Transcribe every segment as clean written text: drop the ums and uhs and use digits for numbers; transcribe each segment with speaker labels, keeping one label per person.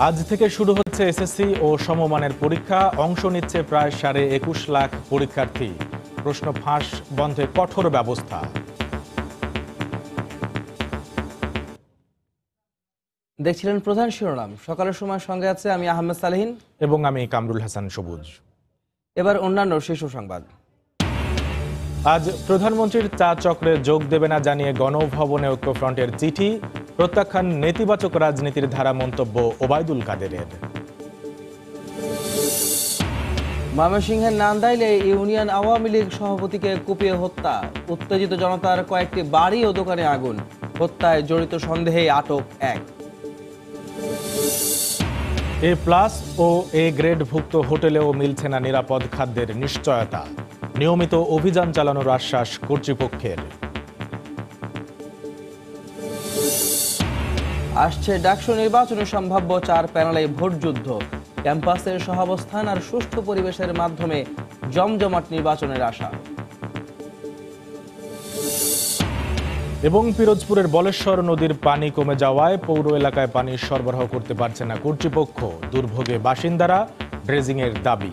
Speaker 1: আজ থেকে শুরু হচ্ছে এসএসসি ও সমমানের পরীক্ষা। অংশ নিচ্ছে প্রায় 21.5 লাখ পরীক্ষার্থী। প্রশ্ন ফাঁস বন্ধে কঠোর ব্যবস্থা।
Speaker 2: দেখছিলেন প্রধান শিরোনাম। সকালের সময় সঙ্গে আছে আমি আহমেদ সালেহীন
Speaker 1: এবং আমি কামরুল হাসান সবুজ।
Speaker 2: এবার অন্যান্য শীর্ষ সংবাদ।
Speaker 1: আজ প্রধানমন্ত্রীর চা চক্রে যোগ দেবে না জানিয়ে গণভবনে ঐক্যফ্রন্টের চিঠি। প্রত্যাখ্যান নেতিবাচক রাজনীতির ধারা মন্তব্য ওবায়দুল কাদেরের।
Speaker 2: ময়মনসিংহের নান্দাইলে ইউনিয়ন আওয়ামী লীগ সভাপতিকে কুপিয়ে হত্যা। উত্তেজিত জনতার কয়েকটি বাড়ি ও দোকানে আগুন। হত্যায় জড়িত সন্দেহে আটক এক।
Speaker 1: এ প্লাস ও এ গ্রেড ভুক্ত হোটেলেও মিলছে না নিরাপদ খাদ্যের নিশ্চয়তা। নিয়মিত অভিযান চালানোর আশ্বাস কর্তৃপক্ষের।
Speaker 2: আসছে ডাকসু নির্বাচনের সম্ভাব্য 4 প্যানেলে ভোটযুদ্ধ। ক্যাম্পাসের সহাবস্থান আর সুষ্ঠু পরিবেশের মাধ্যমে জমজমাট নির্বাচনের আশা।
Speaker 1: এবং পিরোজপুরের বলেশ্বর নদীর পানি কমে যাওয়ায় পৌর এলাকায় পানি সরবরাহ করতে পারছে না কর্তৃপক্ষ। দুর্ভোগে বাসিন্দারা, ড্রেজিংয়ের দাবি।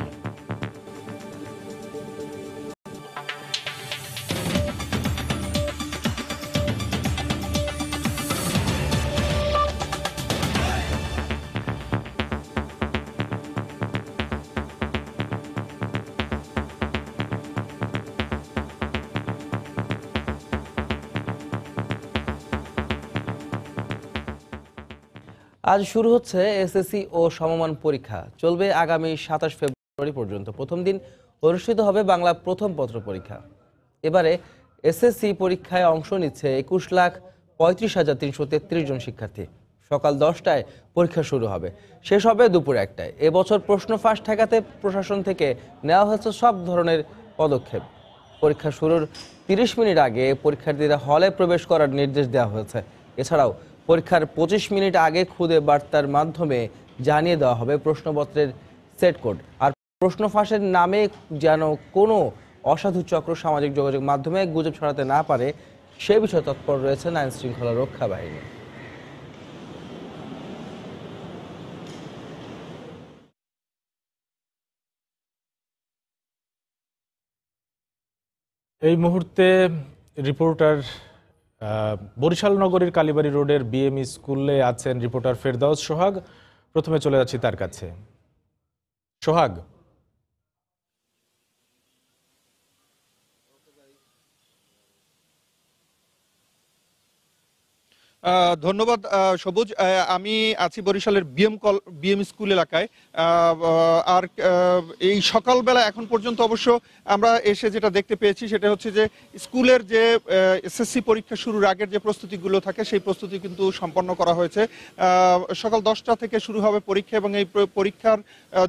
Speaker 2: আজ শুরু হচ্ছে এসএসসি ও সমমান পরীক্ষা। চলবে আগামী 27 ফেব্রুয়ারি পর্যন্ত। প্রথম দিন অনুষ্ঠিত হবে বাংলা প্রথম পত্র পরীক্ষা। এবারে এসএসসি পরীক্ষায় অংশ নিচ্ছে 21,35,333 জন শিক্ষার্থী। সকাল 10টায় পরীক্ষা শুরু হবে, শেষ হবে দুপুর 1টায়। এবছর প্রশ্ন ফাঁস ঠেকাতে প্রশাসন থেকে নেওয়া হয়েছে সব ধরনের পদক্ষেপ। পরীক্ষা শুরুর 30 মিনিট আগে পরীক্ষার্থীরা হলে প্রবেশ করার নির্দেশ দেওয়া হয়েছে। এছাড়াও পরীক্ষার 25 মিনিট আগে খুদে বার্তার মাধ্যমে জানিয়ে দেওয়া হবে প্রশ্নপত্রের সেট কোড। আর প্রশ্ন ফাঁসের নামে যেন কোনো অসাধু চক্র সামাজিক যোগাযোগ মাধ্যমে গুজব ছড়াতে না পারে, সে বিষয়ে তৎপর রয়েছে আইন শৃঙ্খলা রক্ষা বাহিনী।
Speaker 1: এই মুহূর্তে রিপোর্টার বরিশাল নগরীর কালীবাড়ি রোডের বিএম স্কুলে আছেন রিপোর্টার ফেরদাউস সোহাগ। প্রথমে চলে যাচ্ছি তার কাছে। সোহাগ,
Speaker 3: ধন্যবাদ সবুজ। আমি আছি বরিশালের বিএম স্কুল এলাকায়। আর এই সকালবেলা এখন পর্যন্ত অবশ্য আমরা এসে যেটা দেখতে পেয়েছি সেটা হচ্ছে যে স্কুলের যে এসএসসি পরীক্ষা শুরুর আগের যে প্রস্তুতিগুলো থাকে সেই প্রস্তুতি কিন্তু সম্পন্ন করা হয়েছে। সকাল 10টা থেকে শুরু হবে পরীক্ষা এবং এই পরীক্ষার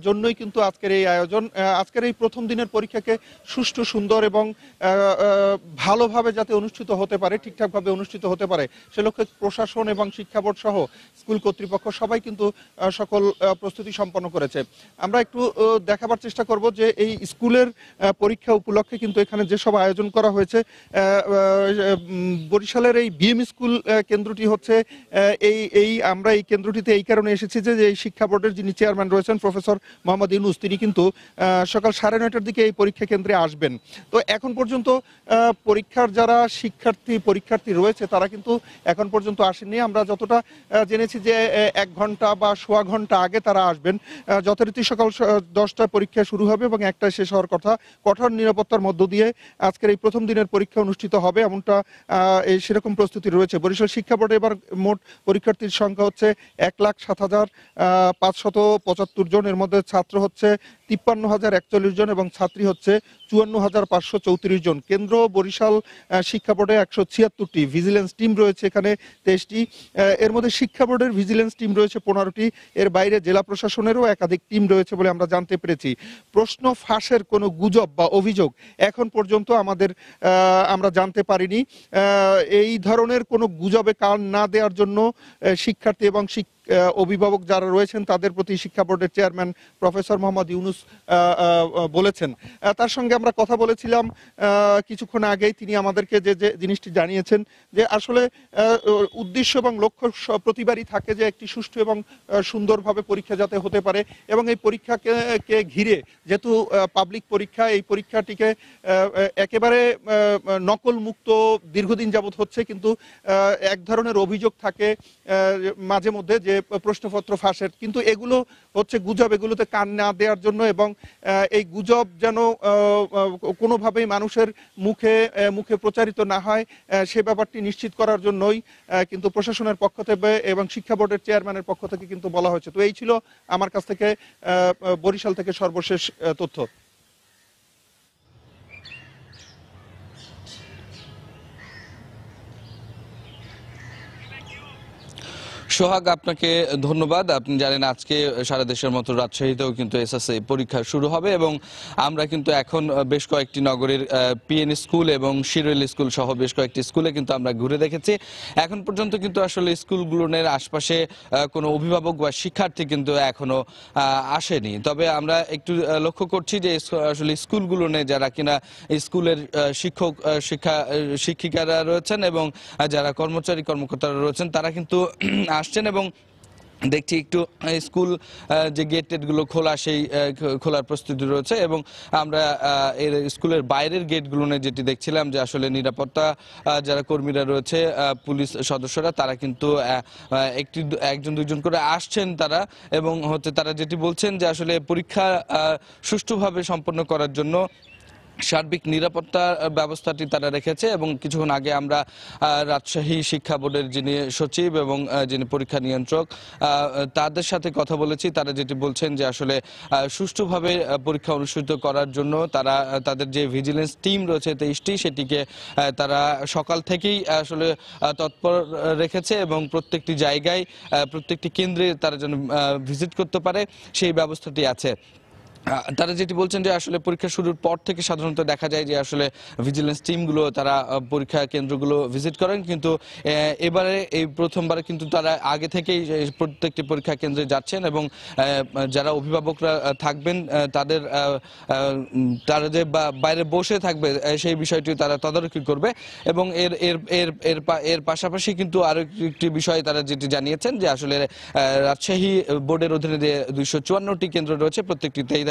Speaker 3: জন্যই কিন্তু আজকের এই আয়োজন। আজকের এই প্রথম দিনের পরীক্ষাকে সুষ্ঠু, সুন্দর এবং ভালোভাবে যাতে অনুষ্ঠিত হতে পারে, ঠিকঠাকভাবে অনুষ্ঠিত হতে পারে সে লক্ষ্যে প্রশাসন এবং শিক্ষা বোর্ড সহ স্কুল কর্তৃপক্ষ সবাই কিন্তু সকল প্রস্তুতি সম্পন্ন করেছে। আমরা একটু দেখাবার চেষ্টা করব যে এই স্কুলের পরীক্ষা উপলক্ষে কিন্তু এখানে যেসব আয়োজন করা হয়েছে। বরিশালের এই বিএম স্কুল কেন্দ্রটি হচ্ছে আমরা এই কেন্দ্রটিতে এই কারণে এসেছি যে এই শিক্ষা বোর্ডের যিনি চেয়ারম্যান রয়েছেন প্রফেসর মোহাম্মদ ইউনুস, তিনি কিন্তু সকাল 9:30টার দিকে এই পরীক্ষা কেন্দ্রে আসবেন। তো এখন পর্যন্ত পরীক্ষার যারা পরীক্ষার্থী রয়েছে তারা কিন্তু এখন পর্যন্ত আসেননি। আমরা যতটা জেনেছি যে 1 ঘন্টা বা সোয়া ঘন্টা আগে তারা আসবেন। যথারীতি সকাল 10টায় পরীক্ষা শুরু হবে এবং 1টায় শেষ হওয়ার কথা। কঠোর নিরাপত্তার মধ্য দিয়ে আজকের এই প্রথম দিনের পরীক্ষা অনুষ্ঠিত হবে, এমনটা সেরকম প্রস্তুতি রয়েছে। বরিশাল শিক্ষা বোর্ডে এবার মোট পরীক্ষার্থীর সংখ্যা হচ্ছে 1,07,575 জন। এর মধ্যে ছাত্র হচ্ছে 53,041 জন এবং ছাত্রী হচ্ছে 54,534 জন। কেন্দ্র বরিশাল শিক্ষা বোর্ডে 176টি, ভিজিলেন্স টিম রয়েছে এখানে 23টি। এর মধ্যে শিক্ষা বোর্ডের ভিজিলেন্স টিম রয়েছে 15টি। এর বাইরে জেলা প্রশাসনেরও একাধিক টিম রয়েছে বলে আমরা জানতে পেরেছি। প্রশ্ন ফাঁসের কোনো গুজব বা অভিযোগ এখন পর্যন্ত আমরা জানতে পারিনি। এই ধরনের কোনো গুজবে কান না দেওয়ার জন্য শিক্ষার্থী এবং অভিভাবক যারা রয়েছেন তাদের প্রতি শিক্ষা বোর্ডের চেয়ারম্যান প্রফেসর মোহাম্মদ ইউনুস বলেছেন। তার সঙ্গে আমরা কথা বলেছিলাম কিছুক্ষণ আগেই, তিনি আমাদেরকে যে যে জিনিসটি জানিয়েছেন যে আসলে উদ্দেশ্য এবং লক্ষ্য প্রতিবারই থাকে যে একটি সুষ্ঠু এবং সুন্দরভাবে পরীক্ষা যাতে হতে পারে, এবং এই পরীক্ষাকে ঘিরে যেহেতু পাবলিক পরীক্ষা, এই পরীক্ষাটিকে একেবারে নকল মুক্ত দীর্ঘদিন যাবৎ হচ্ছে, কিন্তু এক ধরনের অভিযোগ থাকে মাঝে মধ্যে যে প্রশ্নপত্র ফাঁসের, কিন্তু এগুলো হচ্ছে গুজব, এগুলোতে কান না দেওয়ার জন্য এবং এই গুজব যেন কোনোভাবেই মানুষের মুখে মুখে প্রচারিত না হয় সে ব্যাপারটি নিশ্চিত করার জন্যই কিন্তু প্রশাসনের পক্ষ থেকে এবং শিক্ষা বোর্ডের চেয়ারম্যানের পক্ষ থেকে কিন্তু বলা হয়েছে। তো এই ছিল আমার কাছ থেকে বরিশাল থেকে সর্বশেষ তথ্য।
Speaker 4: সোহাগ, আপনাকে ধন্যবাদ। আপনি জানেন আজকে সারা দেশের মতো রাজশাহীতেও কিন্তু এসএসসি পরীক্ষা শুরু হবে এবং আমরা কিন্তু এখন বেশ কয়েকটি নগরের পিএন স্কুল এবং শিরোইল স্কুল সহ বেশ কয়েকটি স্কুলে কিন্তু আমরা ঘুরে দেখেছি। এখন পর্যন্ত কিন্তু আসলে স্কুলগুলোর আশপাশে কোনো অভিভাবক বা শিক্ষার্থী কিন্তু এখনো আসেনি। তবে আমরা একটু লক্ষ্য করছি যে আসলে স্কুলগুলো যারা কিনা স্কুলের শিক্ষিকারা রয়েছেন এবং যারা কর্মকর্তারা রয়েছেন তারা কিন্তু আসছেন এবং দেখছি একটু স্কুল যে গেটগুলো খোলা সেই খোলার প্রস্তুতি রয়েছে এবং আমরা এর স্কুলের বাইরের গেটগুলো যেটি দেখছিলাম যে আসলে নিরাপত্তা যারা কর্মীরা রয়েছে পুলিশ সদস্যরা তারা কিন্তু একজন দুইজন করে আসছেন তারা, এবং তারা যেটি বলছেন যে আসলে পরীক্ষা সুষ্ঠুভাবে সম্পন্ন করার জন্য সার্বিক নিরাপত্তা ব্যবস্থাটি তারা রেখেছে। এবং কিছুক্ষণ আগে আমরা রাজশাহী শিক্ষা বোর্ডের যিনি সচিব এবং যিনি পরীক্ষা নিয়ন্ত্রক তাদের সাথে কথা বলেছি। তারা যেটি বলছেন যে আসলে সুষ্ঠুভাবে পরীক্ষা অনুষ্ঠিত করার জন্য তারা তাদের যে ভিজিলেন্স টিম রয়েছে 23টি সেটিকে তারা সকাল থেকেই আসলে তৎপর রেখেছে এবং প্রত্যেকটি জায়গায় প্রত্যেকটি কেন্দ্রে তারা যেন ভিজিট করতে পারে সেই ব্যবস্থাটি আছে। তারা যেটি বলছেন যে আসলে পরীক্ষা শুরুর পর থেকে সাধারণত দেখা যায় যে আসলে ভিজিলেন্স টিমগুলো তারা পরীক্ষা কেন্দ্রগুলো ভিজিট করেন, কিন্তু এবারে এই প্রথমবার কিন্তু তারা আগে থেকেই প্রত্যেকটি পরীক্ষা কেন্দ্রে যাচ্ছেন এবং যারা অভিভাবকরা থাকবেন তারা যে বাইরে বসে থাকবে সেই বিষয়টি তারা তদারকি করবে। এবং এর পাশাপাশি কিন্তু আরো একটি বিষয় তারা যেটি জানিয়েছেন যে আসলে রাজশাহী বোর্ডের অধীনে যে 254টি কেন্দ্র রয়েছে প্রত্যেকটিতেই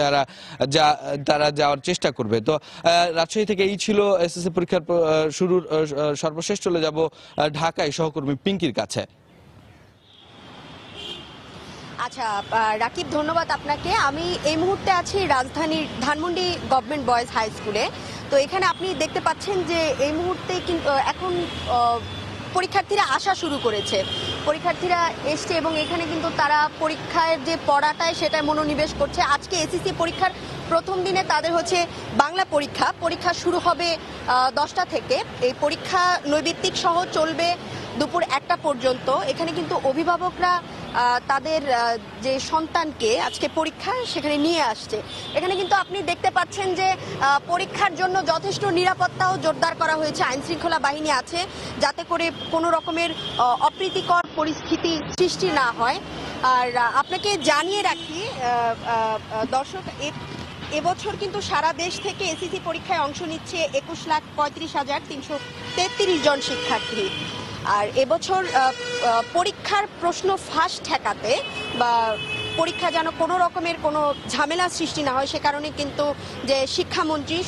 Speaker 4: তারা যাওয়ার চেষ্টা করবে। তো রাজশাহী থেকে এই ছিল এসএসসি পরীক্ষার শুরুর সর্বশেষ। চলে যাব ঢাকায় সহকর্মী পিঙ্কির কাছে।
Speaker 5: আচ্ছা রাকিব, ধন্যবাদ আপনাকে। আমি এই মুহূর্তে আছি রাজধানীর ধানমন্ডি গভর্নমেন্ট বয়েজ হাই স্কুলে। তো এখানে আপনি দেখতে পাচ্ছেন যে এই মুহূর্তে কিন্তু এখন পরীক্ষার্থীরা আসা শুরু করেছে, পরীক্ষার্থীরা এসছে এবং এখানে কিন্তু তারা পরীক্ষার যে পড়াটায় সেটা মনোনিবেশ করছে। আজকে এসএসসি পরীক্ষার প্রথম দিনে তাদের হচ্ছে বাংলা পরীক্ষা শুরু হবে 10টা থেকে। এই পরীক্ষা নৈর্ব্যক্তিক সহ চলবে দুপুর 1টা পর্যন্ত। এখানে কিন্তু অভিভাবকরা তাদের যে সন্তানকে আজকে পরীক্ষা সেখানে নিয়ে আসছে। এখানে কিন্তু আপনি দেখতে পাচ্ছেন যে পরীক্ষার জন্য যথেষ্ট নিরাপত্তাও জোরদার করা হয়েছে, আইনশৃঙ্খলা বাহিনী আছে যাতে করে কোনো রকমের অপ্রীতিকর পরিস্থিতি সৃষ্টি না হয়। আর আপনাকে জানিয়ে রাখি দর্শক, এবছর কিন্তু সারা দেশ থেকে এসএসসি পরীক্ষায় অংশ নিচ্ছে 21,35,333 জন শিক্ষার্থী। আর এবছর পরীক্ষার প্রশ্ন ফাঁস ঠেকাতে বা পরীক্ষা যেন কোনো রকমের কোনো ঝামেলা সৃষ্টি না হয় সে কারণে কিন্তু যে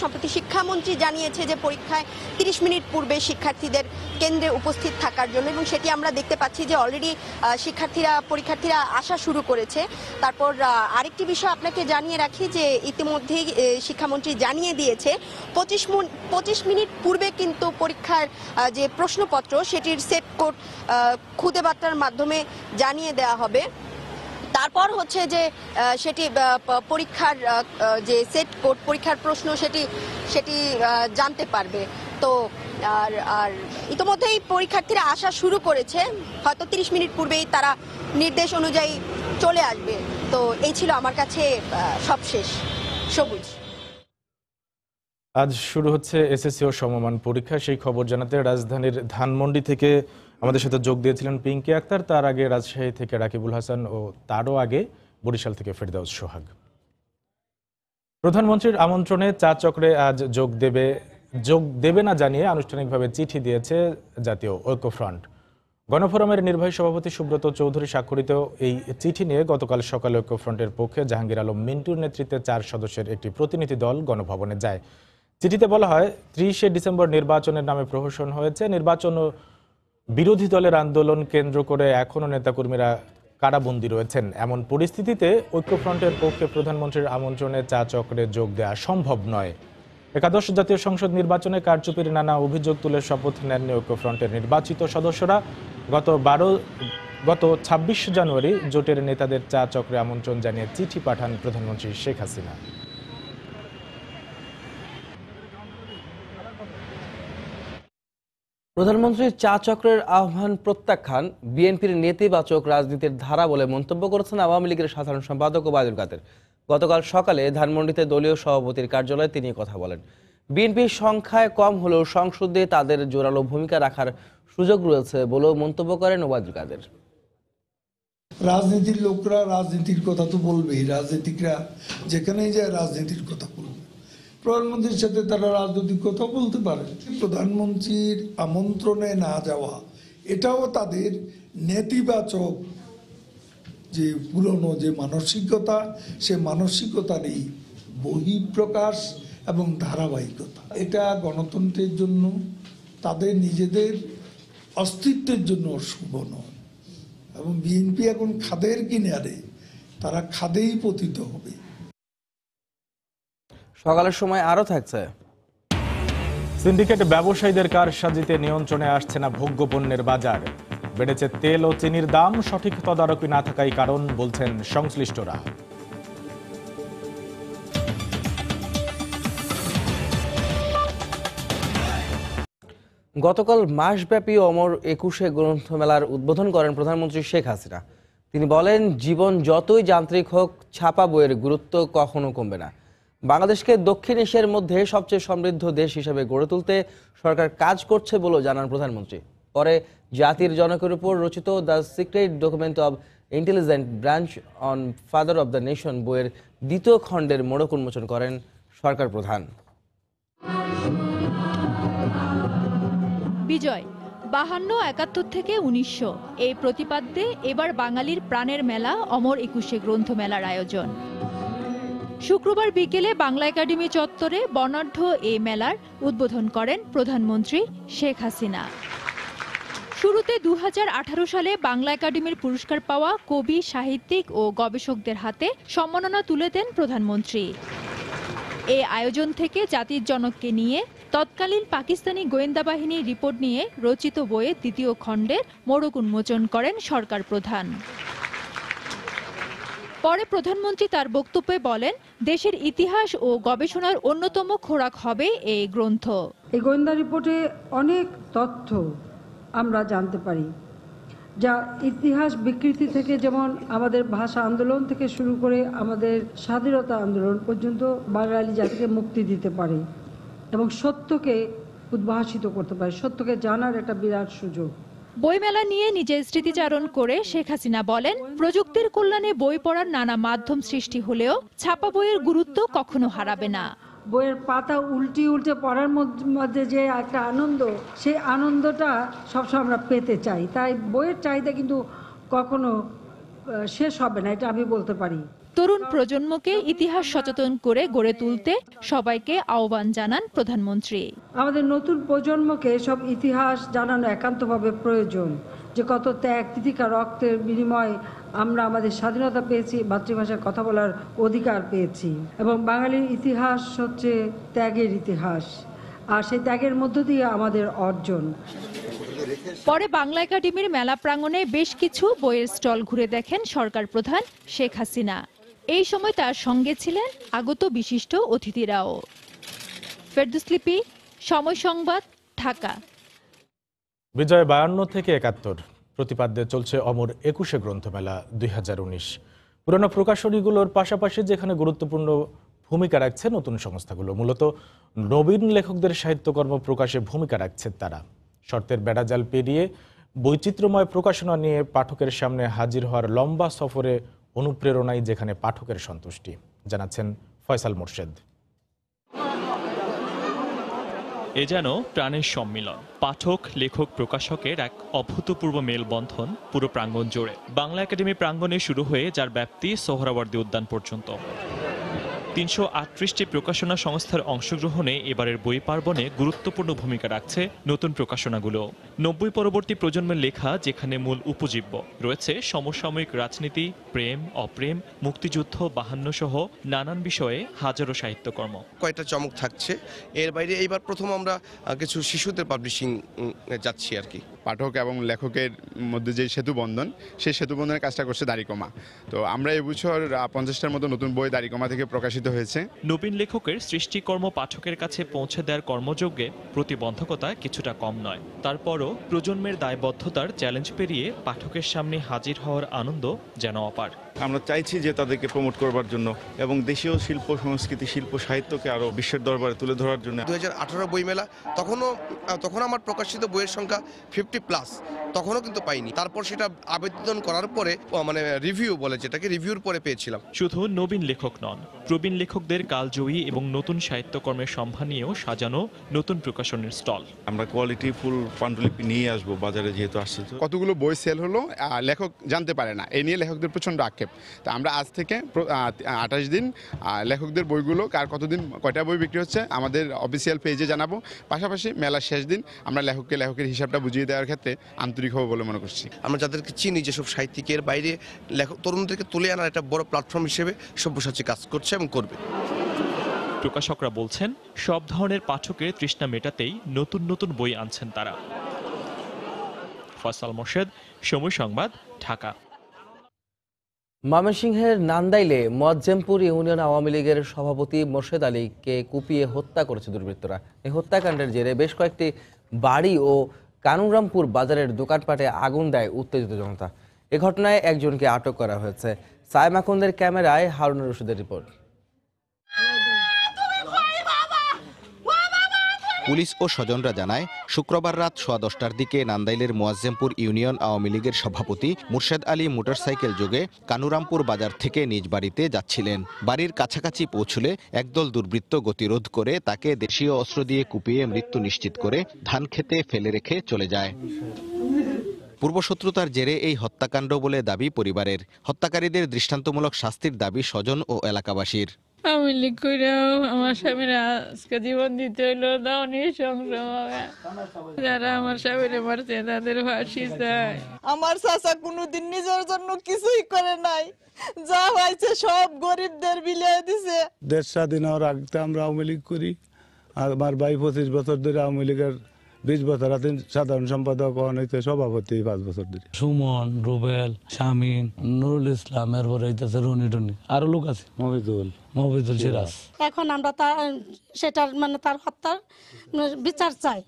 Speaker 5: সম্প্রতি শিক্ষামন্ত্রী জানিয়েছে যে পরীক্ষায় 30 মিনিট পূর্বে শিক্ষার্থীদের কেন্দ্রে উপস্থিত থাকার জন্য, এবং সেটি আমরা দেখতে পাচ্ছি যে অলরেডি পরীক্ষার্থীরা আসা শুরু করেছে। তারপর আরেকটি বিষয় আপনাকে জানিয়ে রাখি যে ইতিমধ্যেই শিক্ষামন্ত্রী জানিয়ে দিয়েছে 25 মিনিট পূর্বে কিন্তু পরীক্ষার যে প্রশ্নপত্র সেটির সেট কোড খুদে বার্তার মাধ্যমে জানিয়ে দেওয়া হবে। তারপর হচ্ছে যে সেটি পরীক্ষার যে সেট কোড পরীক্ষার প্রশ্ন সেটি জানতে পারবে। তো আর ইতিমধ্যেই পরীক্ষার্থীরা আসা শুরু করেছে, হয়তো 30 মিনিট পূর্বেই তারা নির্দেশ অনুযায়ী চলে আসবে। তো এই ছিল আমার কাছে সবশেষ। সবুজ,
Speaker 1: আজ শুরু হচ্ছে এসএসসি ও সমমান পরীক্ষা, সেই খবর জানাতে রাজধানীর ধানমন্ডি থেকে আমাদের সাথে যোগ দিয়েছিলেন পিঙ্কি আক্তার, তার আগে রাজশাহী থেকে রাকিবুল হাসান ও তারও আগে বরিশাল থেকে ফেরদাউস সোহাগ। প্রধানমন্ত্রীর আমন্ত্রণে চা চক্রে আজ যোগ দেবে না জানিয়ে আনুষ্ঠানিকভাবে চিঠি দিয়েছে জাতীয় ঐক্যফ্রন্ট। গণফোরামের নির্বাহী সভাপতি সুব্রত চৌধুরী স্বাক্ষরিত এই চিঠি নিয়ে গতকাল সকালে ঐক্যফ্রন্টের পক্ষে জাহাঙ্গীর আলম মিন্টুর নেতৃত্বে 4 সদস্যের একটি প্রতিনিধি দল গণভবনে যায়। চিঠিতে বলা হয়, 30শে ডিসেম্বর নির্বাচনের নামে প্রহসন হয়েছে। নির্বাচন ও বিরোধী দলের আন্দোলন কেন্দ্র করে এখনও নেতাকর্মীরা কারাবন্দী রয়েছেন। এমন পরিস্থিতিতে ঐক্যফ্রন্টের পক্ষে প্রধানমন্ত্রীর আমন্ত্রণে চা চক্রে যোগ দেওয়া সম্ভব নয়। একাদশ জাতীয় সংসদ নির্বাচনে কারচুপির নানা অভিযোগ তুলে শপথ নেননি ঐক্যফ্রন্টের নির্বাচিত সদস্যরা। গত 26 জানুয়ারি জোটের নেতাদের চা চক্রে আমন্ত্রণ জানিয়ে চিঠি পাঠান প্রধানমন্ত্রী শেখ হাসিনা।
Speaker 2: প্রধানমন্ত্রীর চা চক্রের আহ্বান প্রত্যাখ্যান বিএনপির নেতিবাচক রাজনীতির ধারা বলে মন্তব্য করেছেন আওয়ামী লীগের সাধারণ সম্পাদক ওবায়দুল কাদের। গতকাল সকালে ধানমন্ডিতে দলীয় সভাপতির কার্যালয়ে তিনি কথা বলেন। বিএনপির সংখ্যায় কম হলেও সংসদে তাদের জোরালো ভূমিকা রাখার সুযোগ রয়েছে বলেও মন্তব্য করেন ওবায়দুল কাদের।
Speaker 6: রাজনীতির লোকরা রাজনীতির কথা তো বলবেই, রাজনীতিকরা যেখানেই যায় রাজনীতির কথা বলবে। প্রধানমন্ত্রীর সাথে তারা রাজনৈতিক কথা বলতে পারে। প্রধানমন্ত্রীর আমন্ত্রণে না যাওয়া এটাও তাদের নেতিবাচক যে পুরনো যে মানসিকতা, সে মানসিকতারই বহিঃপ্রকাশ এবং ধারাবাহিকতা। এটা গণতন্ত্রের জন্য, তাদের নিজেদের অস্তিত্বের জন্য শুভ নয়। এবং বিএনপি এখন খাদের কিনারে, তারা খাদেই পতিত হবে।
Speaker 2: সকালের সময় আরও থাকছে।
Speaker 1: সিন্ডিকেট ব্যবসায়ীদের কারসাজিতে নিয়ন্ত্রণে আসছে না ভোগ্যপণ্যের বাজার। বেড়েছে তেল ও চিনির দাম, সঠিক তদারকি না থাকাই কারণ বলছেন সংশ্লিষ্টরা।
Speaker 2: গতকাল মাসব্যাপী অমর 21শে গ্রন্থমেলার উদ্বোধন করেন প্রধানমন্ত্রী শেখ হাসিনা। তিনি বলেন, জীবন যতই যান্ত্রিক হোক, ছাপা বইয়ের গুরুত্ব কখনো কমবে না। বাংলাদেশকে দক্ষিণ এশিয়ার মধ্যে সবচেয়ে সমৃদ্ধ দেশ হিসেবে গড়ে তুলতে সরকার কাজ করছে বলেও জানান প্রধানমন্ত্রী। পরে জাতির জনকের উপর রচিত the secret document of intelligent branch on father of the nation বইয়ের 2য় খণ্ডের মোড়ক উন্মোচন করেন সরকার প্রধান।
Speaker 7: বিজয় 52-71 থেকে 1900 এই প্রতিপাদ্যে এবার বাঙালির প্রাণের মেলা অমর 21শে গ্রন্থমেলার আয়োজন। শুক্রবার বিকেলে বাংলা একাডেমি চত্বরে বর্ণাঢ্য এই মেলার উদ্বোধন করেন প্রধানমন্ত্রী শেখ হাসিনা। শুরুতে 2018 সালে বাংলা একাডেমির পুরস্কার পাওয়া কবি, সাহিত্যিক ও গবেষকদের হাতে সম্মাননা তুলে দেন প্রধানমন্ত্রী। এই আয়োজন থেকে জাতির জনককে নিয়ে তৎকালীন পাকিস্তানি গোয়েন্দা বাহিনীর রিপোর্ট নিয়ে রচিত বইয়ের 2য় খণ্ডের মোড়ক উন্মোচন করেন সরকার প্রধান। পরে প্রধানমন্ত্রী তার বক্তব্যে বলেন, দেশের ইতিহাস ও গবেষণার অন্যতম খোরাক হবে এই গ্রন্থ।
Speaker 8: এই গোয়েন্দা রিপোর্টে অনেক তথ্য আমরা জানতে পারি, যা ইতিহাস বিকৃতি থেকে, যেমন আমাদের ভাষা আন্দোলন থেকে শুরু করে আমাদের স্বাধীনতা আন্দোলন পর্যন্ত বাঙালি জাতিকে মুক্তি দিতে পারে এবং সত্যকে উদ্ভাসিত করতে পারে। সত্যকে জানার একটা বিরাট সুযোগ।
Speaker 7: বইমেলা নিয়ে নিজের স্মৃতিচারণ করে শেখ হাসিনা বলেন, প্রযুক্তির কল্যাণে বই পড়ার নানা মাধ্যম সৃষ্টি হলেও ছাপা বইয়ের গুরুত্ব কখনো হারাবে না।
Speaker 8: বইয়ের পাতা উল্টে উল্টে পড়ার মধ্যে যে একটা আনন্দ, সেই আনন্দটা সবসময় আমরা পেতে চাই। তাই বইয়ের চাহিদা কিন্তু কখনো শেষ হবে না, এটা আমি বলতে পারি।
Speaker 7: তরুণ প্রজন্মকে ইতিহাস সচেতন করে গড়ে তুলতে সবাইকে আহ্বান জানান প্রধানমন্ত্রী।
Speaker 8: আমাদের নতুন প্রজন্মকে সব ইতিহাস জানানো একান্তভাবে প্রয়োজন, যে কত ত্যাগ, তিতিক্ষা, রক্তের বিনিময়ে আমরা আমাদের স্বাধীনতা পেয়েছি, মাতৃভাষায় কথা বলার অধিকার পেয়েছি। এবং বাঙালির ইতিহাস হচ্ছে ত্যাগের ইতিহাস, আর সেই ত্যাগের মধ্য দিয়ে আমাদের অর্জন।
Speaker 7: পরে বাংলা একাডেমির মেলা প্রাঙ্গণে বেশ কিছু বইয়ের স্টল ঘুরে দেখেন সরকার প্রধান শেখ হাসিনা। এই সময় তার সঙ্গে ছিলেন আগত বিশিষ্ট অতিথিরাও। ফেরদৌস লিপি, সময় সংবাদ, ঢাকা।
Speaker 1: বিজয় 52 থেকে 71 প্রতিপাদ্যে চলছে অমর 21শে গ্রন্থমেলা 2019। পুরনো প্রকাশনীগুলোর পাশাপাশি যেখানে গুরুত্বপূর্ণ ভূমিকা রাখছে নতুন সংস্থাগুলো, মূলত নবীন লেখকদের সাহিত্যকর্ম প্রকাশে ভূমিকা রাখছে তারা। শর্তের বেড়াজাল পেরিয়ে বৈচিত্র্যময় প্রকাশনা নিয়ে পাঠকের সামনে হাজির হওয়ার লম্বা সফরে অনুপ্রেরণাই যেখানে পাঠকের সন্তুষ্টি, জানাচ্ছেন ফয়সাল মোর্শেদ।
Speaker 9: এ যেন প্রাণের সম্মিলন। পাঠক, লেখক, প্রকাশকের এক অভূতপূর্ব মেলবন্ধন পুরো প্রাঙ্গণ জুড়ে। বাংলা একাডেমি প্রাঙ্গণে শুরু হয়ে যার ব্যাপ্তি সোহরাওয়ার্দী উদ্যান পর্যন্ত। ৩৩৮টি প্রকাশনা সংস্থার অংশগ্রহণে এবারের বই পার্বণে গুরুত্বপূর্ণ ভূমিকা রাখছে নতুন প্রকাশনাগুলো। ৯০ পরবর্তী প্রজন্মের লেখা, যেখানে মূল উপজীব্য রয়েছে সমসাময়িক রাজনীতি, প্রেম, অপ্রেম, মুক্তিযুদ্ধ, ৫২ সহ নানান বিষয়ে হাজারো সাহিত্যকর্ম।
Speaker 10: কয়টা চমক থাকছে এর বাইরে এইবার প্রথম আমরা কিছু শিশুদের পাবলিশিং যাচ্ছি আর কি।
Speaker 11: পাঠক এবং লেখকের মধ্যে যে সেতু বন্ধন, সেই সেতু বন্ধনের কাজটা করছে দাড়িকমা। তো আমরা এবছর 50টার মতো নতুন বই দাড়িকমা থেকে প্রকাশিত হয়েছে।
Speaker 9: নবীন লেখকের সৃষ্টিকর্ম পাঠকের কাছে পৌঁছে দেওয়ার কর্মযজ্ঞে প্রতিবন্ধকতা কিছুটা কম নয়। তারপরও প্রজন্মের দায়বদ্ধতার চ্যালেঞ্জ পেরিয়ে পাঠকের সামনে হাজির হওয়ার আনন্দ যেন অপার।
Speaker 12: আমরা চাইছি যে তাদেরকে প্রমোট করবার জন্য এবং দেশীয় শিল্প সংস্কৃতি, শিল্প সাহিত্যকে আরো বিশ্বের দরবারে তুলে ধরার জন্য।
Speaker 10: 2018 বইমেলা, তখন আমার প্রকাশিত বইয়ের সংখ্যা 50+, তখনও কিন্তু পাইনি। তারপর সেটা আবেদন করার পরে মানে রিভিউ বলে, যেটাকে রিভিউর পরে পেয়েছিলাম।
Speaker 9: শুধু নবীন লেখক নন, প্রবীণ লেখকদের কালজয়ী এবং নতুন সাহিত্যকর্মের সম্ভার নিয়েও সাজানো নতুন প্রকাশনের স্টল।
Speaker 12: আমরা কোয়ালিটি ফুল পাণ্ডুলিপি নিয়ে আসবো বাজারে, যেহেতু আসছে।
Speaker 11: কতগুলো বই সেল হলো লেখক জানতে পারে না, এই নিয়ে লেখকদের প্রচণ্ড আক্ষেপ। তা আমরা আজ থেকে 28 দিন লেখকদের বইগুলো কতদিন কয়টা বই বিক্রি হচ্ছে আমাদের অফিসিয়াল পেজে জানাবো। পাশাপাশি মেলার শেষ দিন আমরা লেখকের হিসাবটা বুঝিয়ে দেওয়ার ক্ষেত্রে আন্তরিক হবো বলে মনে করছি।
Speaker 10: আমরা যাদেরকে চিনি, যেসব সাহিত্যিকের বাইরে তরুণদেরকে তুলে আনার একটা বড় প্ল্যাটফর্ম হিসেবে সব্যসাচী কাজ করছে এবং করবে।
Speaker 9: প্রকাশকরা বলছেন, সব ধরনের পাঠকের তৃষ্ণা মেটাতেই নতুন নতুন বই আনছেন তারা। ফয়সাল মোর্শেদ, সময় সংবাদ, ঢাকা।
Speaker 2: ময়মনসিংহের নান্দাইলে মোয়াজ্জেমপুর ইউনিয়ন আওয়ামী লীগের সভাপতি মোর্শেদ আলীকে কুপিয়ে হত্যা করেছে দুর্বৃত্তরা। এই হত্যাকাণ্ডের জেরে বেশ কয়েকটি বাড়ি ও কানুরামপুর বাজারের দোকানপাটে আগুন দেয় উত্তেজিত জনতা। এ ঘটনায় একজনকে আটক করা হয়েছে। সাইম আখন্দের ক্যামেরায় হারুনুর রশিদের রিপোর্ট।
Speaker 13: পুলিশ ও স্বজনরা জানায়, শুক্রবার রাত 10:15টার দিকে নান্দাইলের মোয়াজ্জেমপুর ইউনিয়ন আওয়ামী লীগের সভাপতি মোর্শেদ আলী মোটরসাইকেল যোগে কানুরামপুর বাজার থেকে নিজ বাড়িতে যাচ্ছিলেন। বাড়ির কাছাকাছি পৌঁছলে একদল দুর্বৃত্ত গতিরোধ করে তাকে দেশীয় অস্ত্র দিয়ে কুপিয়ে মৃত্যু নিশ্চিত করে ধান খেতে ফেলে রেখে চলে যায়। পূর্বশত্রুতার জেরে এই হত্যাকাণ্ড বলে দাবি পরিবারের। হত্যাকারীদের দৃষ্টান্তমূলক শাস্তির দাবি স্বজন ও এলাকাবাসীর।
Speaker 14: আওয়ামী লীগ কইরাও আমার স্বামীর আজকে জীবন দিতে হইলো, দাও নৃশংসভাবে। যারা আমার স্বামীরে মারছে তাদের ফাঁসি চাই।
Speaker 15: আমার চাচা কোনোদিন নিজের জন্য কিছুই করে নাই, যা হয়েছে সব গরিবদের বিলিয়ে দিছে।
Speaker 16: দেশ স্বাধীন হওয়ার আগে আমরা আওয়ামী লীগ করি, আর আমার ভাই 25 বছর ধরে আওয়ামী লীগের, 20 বছর আছেন সাধারণ সম্পাদক, হইতে সভাপতি 5 বছর ধরে।
Speaker 17: সুমন, রুবেল, শামিন, নুরুল ইসলাম, এরপরে রনি টনি, আরো লোক আছে, মহিদুল সিরাজ।
Speaker 18: এখন আমরা সেটার তার হত্যার বিচার চাই।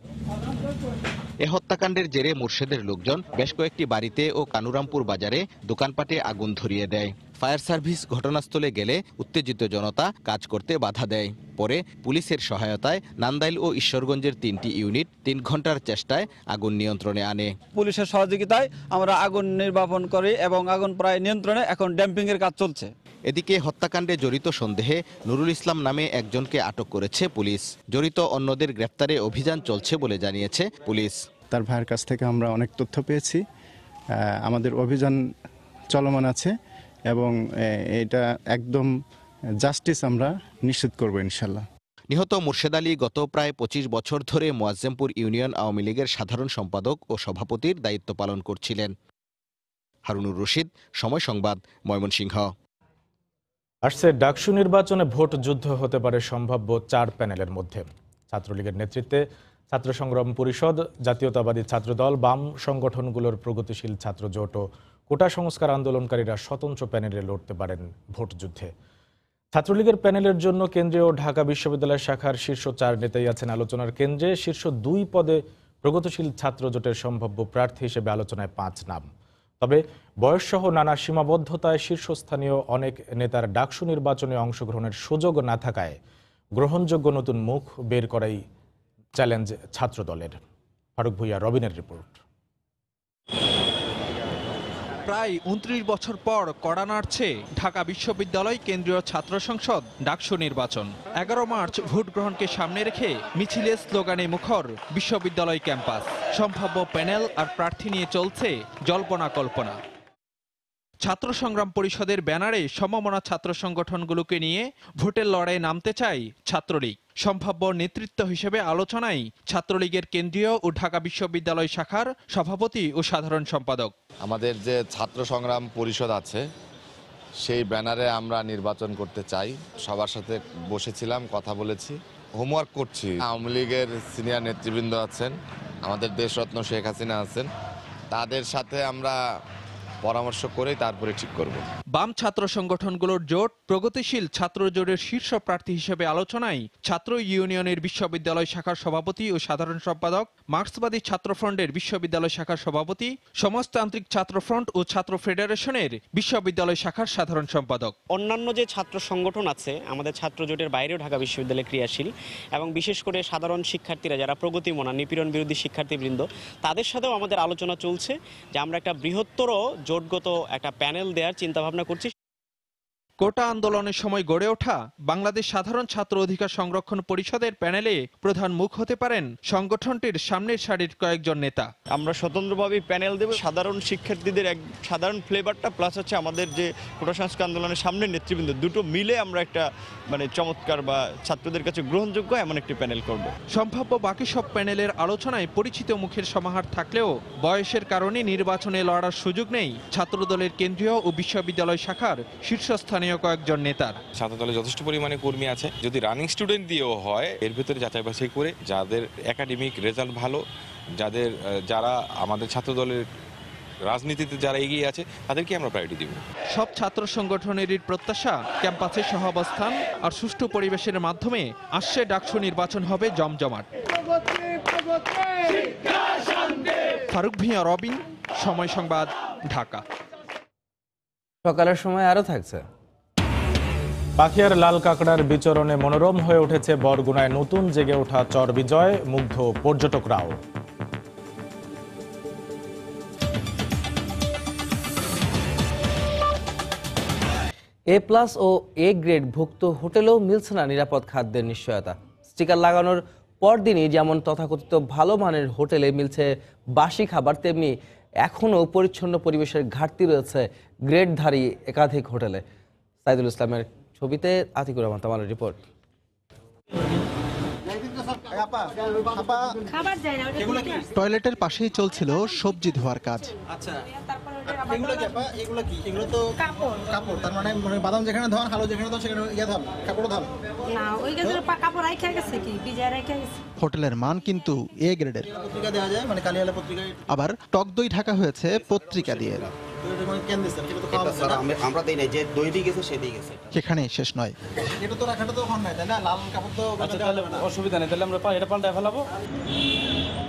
Speaker 13: এ হত্যাকাণ্ডের জেরে মুর্শেদের লোকজন বেশ কয়েকটি বাড়িতে ও কানুরামপুর বাজারে দোকানপাটে আগুন ধরিয়ে দেয়। ফায়ার সার্ভিস ঘটনাস্থলে গেলে উত্তেজিত জনতা কাজ করতে বাধা দেয়। পরে পুলিশের সহায়তায় নান্দাইল ও ঈশ্বরগঞ্জের 3টি ইউনিট 3 ঘন্টার চেষ্টায় আগুন নিয়ন্ত্রণে আনে।
Speaker 19: পুলিশের সহযোগিতায় আমরা আগুন নির্বাপন করি এবং আগুন প্রায় নিয়ন্ত্রণে, এখন ড্যাম্পিং এর কাজ চলছে।
Speaker 13: এদিকে হত্যাকাণ্ডে জড়িত সন্দেহে নুরুল ইসলাম নামে একজনকে আটক করেছে পুলিশ। জড়িত অন্যদের গ্রেফতারে অভিযান চলছে বলে জানিয়েছে পুলিশ।
Speaker 20: তার ভাইয়ের কাছ থেকে আমরা অনেক তথ্য পেয়েছি, আমাদের অভিযান চলমান আছে এবং এটা একদম জাস্টিস আমরা নিশ্চিত করব ইনশাল্লাহ।
Speaker 13: নিহত মোর্শেদ আলী গত প্রায় 25 বছর ধরে মোয়াজ্জেমপুর ইউনিয়ন আওয়ামী লীগের সাধারণ সম্পাদক ও সভাপতির দায়িত্ব পালন করছিলেন। হারুনুর রশিদ, সময় সংবাদ, ময়মনসিংহ।
Speaker 1: আসছে ডাকসু নির্বাচনে ভোট যুদ্ধ হতে পারে সম্ভাব্য 4 প্যানেলের মধ্যে। ছাত্রলীগের নেতৃত্বে ছাত্র সংগ্রাম পরিষদ, জাতীয়তাবাদী ছাত্রদল, বাম সংগঠনগুলোর প্রগতিশীল ছাত্র জোট ও কোটা সংস্কার আন্দোলনকারীরা স্বতন্ত্র প্যানেলে লড়তে পারেন ভোট যুদ্ধে। ছাত্রলীগের প্যানেলের জন্য কেন্দ্রীয় ঢাকা বিশ্ববিদ্যালয় শাখার শীর্ষ 4 নেতাই আছেন আলোচনার কেন্দ্রে। শীর্ষ 2 পদে প্রগতিশীল ছাত্র জোটের সম্ভাব্য প্রার্থী হিসেবে আলোচনায় 5 নাম। তবে বয়সসহ নানা সীমাবদ্ধতায় শীর্ষস্থানীয় অনেক নেতার ডাকসু নির্বাচনে অংশগ্রহণের সুযোগ না থাকায় গ্রহণযোগ্য নতুন মুখ বের করাই চ্যালেঞ্জ ছাত্রদলের। ফারুক ভুইয়া, রবিনের রিপোর্ট।
Speaker 21: প্রায় ২৯ বছর পর কড়া নাড়ছে ঢাকা বিশ্ববিদ্যালয় কেন্দ্রীয় ছাত্র সংসদ ডাকসু নির্বাচন। ১১ মার্চ ভোট গ্রহণকে সামনে রেখে মিছিলে স্লোগানে মুখর বিশ্ববিদ্যালয় ক্যাম্পাস। সম্ভাব্য প্যানেল আর প্রার্থী নিয়ে চলছে জল্পনা কল্পনা। ছাত্র সংগ্রাম পরিষদের ব্যানারে সমমনা ছাত্র সংগঠনগুলোকে নিয়ে ভোটের লড়াইয়ে নামতে চায় ছাত্রলীগ। সম্ভাব্য নেতৃত্ব হিসেবে আলোচনায় ছাত্রলীগের কেন্দ্রীয় ও ঢাকা বিশ্ববিদ্যালয় শাখার সভাপতি ও সাধারণ সম্পাদক।
Speaker 22: আমাদের যে ছাত্র সংগ্রাম পরিষদ আছে সেই ব্যানারে আমরা নির্বাচন করতে চাই। সবার সাথে বসেছিলাম, কথা বলেছি, হোমওয়ার্ক করছি। আওয়ামী লীগের সিনিয়র নেতৃবৃন্দ আছেন, আমাদের দেশরত্ন শেখ হাসিনা আছেন, তাদের সাথে আমরা পরামর্শ করে তারপরে ঠিক করব।
Speaker 21: বাম ছাত্র সংগঠনগুলোর জোট প্রগতিশীল ছাত্র জোটের শীর্ষ প্রার্থী হিসেবে আলোচনায় ছাত্র ইউনিয়নের বিশ্ববিদ্যালয় শাখার সভাপতি ও সাধারণ সম্পাদক, মার্ক্সবাদী ছাত্রফ্রন্টের বিশ্ববিদ্যালয় শাখার সভাপতি, সমাজতান্ত্রিক ছাত্রফ্রন্ট ও ছাত্র ফেডারেশনের বিশ্ববিদ্যালয় শাখার সাধারণ সম্পাদক।
Speaker 23: অন্যান্য যে ছাত্র সংগঠন আছে আমাদের ছাত্র জোটের বাইরেও ঢাকা বিশ্ববিদ্যালয়ে ক্রিয়াশীল এবং বিশেষ করে সাধারণ শিক্ষার্থীরা যারা প্রগতিমনা নিপীড়ন বিরোধী শিক্ষার্থীবৃন্দ, তাদের সাথেও আমাদের আলোচনা চলছে যে আমরা একটা বৃহত্তর জোটগত একটা প্যানেল দেওয়ার চিন্তাভাবনা করছি।
Speaker 21: কোটা আন্দোলনের সময় গড়ে ওঠা বাংলাদেশ সাধারণ ছাত্র অধিকার সংরক্ষণ পরিষদের প্যানেলে প্রধান মুখ হতে পারেন সংগঠনটির সামনের সারির কয়েকজন নেতা।
Speaker 24: আমরা স্বতন্ত্রভাবে প্যানেল দেব, সাধারণ শিক্ষার্থীদের এক সাধারণ ফ্লেভারটা প্লাস হচ্ছে আমাদের যে কোটা সংস্কার আন্দোলনের সামনের নেতৃবৃন্দ, দুটো মিলে আমরা একটা চমৎকার বা ছাত্রদের কাছে গ্রহণযোগ্য এমন একটি প্যানেল করব।
Speaker 21: সম্ভাব্য বাকি সব প্যানেলের আলোচনায় পরিচিত মুখের সমাহার থাকলেও বয়সের কারণে নির্বাচনে লড়ার সুযোগ নেই ছাত্রদলের কেন্দ্রীয় ও বিশ্ববিদ্যালয় শাখার শীর্ষস্থানীয় কয়েকজন নেতার।
Speaker 25: ছাত্রদলে যথেষ্ট পরিমাণে কর্মী আছে, যদি রানিং স্টুডেন্ট দিয়েও হয় এর ভিতরে যাচাই বাছাই করে যাদের একাডেমিক রেজাল্ট ভালো, যারা আমাদের ছাত্রদলের রাজনীতিতে যারা এগিয়ে আছে তাদেরকে আমরা প্রায়োরিটি দিব।
Speaker 21: সব ছাত্র সংগঠনেরই প্রত্যাশা ক্যাম্পাসে সহাবস্থান আর সুষ্ঠু পরিবেশের মাধ্যমে আসছে ডাকসু নির্বাচন হবে জমজমাট। ফারুক ভিয়া, রবিন, সময় সংবাদ, ঢাকা।
Speaker 2: সকালের সময় আরো থাকছে।
Speaker 1: পাখিয়ার লাল কাঁকড়ার বিচরণে মনোরম হয়ে উঠেছে বরগুনায় নতুন জেগে ওঠা চর বিজয়, মুগ্ধ পর্যটকরাও।
Speaker 2: A+ ও A গ্রেড ভুক্ত হোটেলেও মিলছে না নিরাপদ খাদ্যের নিশ্চয়তা। স্টিকার লাগানোর পরদিনই যেমন তথাকথিত ভালো মানের হোটেলে মিলছে বাসি খাবার, তেমনি এখনও পরিচ্ছন্ন পরিবেশের ঘাটতি রয়েছে গ্রেডধারী একাধিক হোটেলে। সাইদুল ইসলামের ছবিতে আতিকুর রহমান তামালের রিপোর্ট।
Speaker 26: টয়লেটের পাশেই চলছিল সবজি ধোয়ার কাজ। হোটেলের মান কিন্তু A গ্রেডের, আবার টক দই ঢাকা হয়েছে পত্রিকা দিয়ে। সেখানে শেষ নয়,